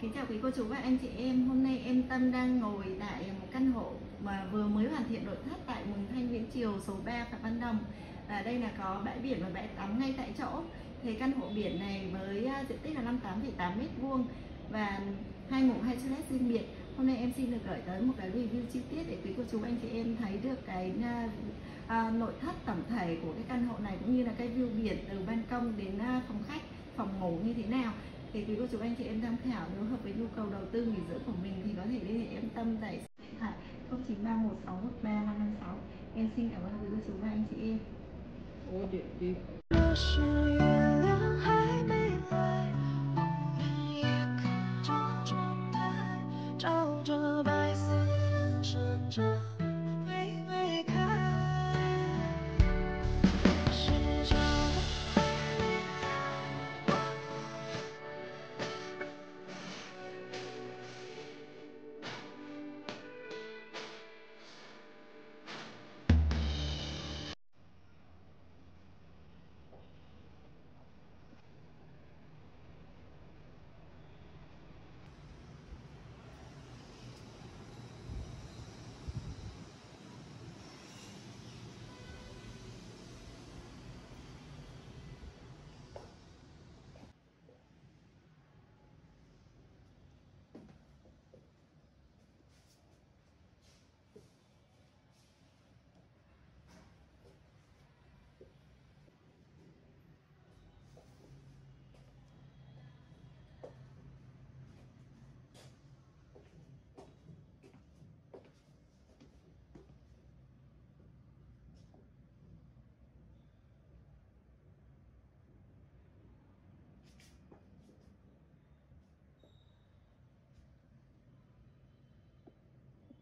Kính chào quý cô chú và anh chị em. Hôm nay em Tâm đang ngồi tại một căn hộ mà vừa mới hoàn thiện nội thất tại Mường Thanh Viễn Triều số 3 Phạm Văn Đồng. Đây là có bãi biển và bãi tắm ngay tại chỗ. Thì căn hộ biển này với diện tích là 58,8 m² và 2 ngủ 2 toilet riêng biệt. Hôm nay em xin được gửi tới một cái review chi tiết để quý cô chú anh chị em thấy được cái nội thất tổng thể của cái căn hộ này, cũng như là cái view biển từ ban công đến phòng khách, phòng ngủ như thế nào. Thì quý cô chú anh chị em tham khảo, nếu hợp với nhu cầu đầu tư nghỉ dưỡng của mình thì có thể liên hệ em Tâm tại số điện thoại 0931613556. Em xin cảm ơn quý cô chú và anh chị em.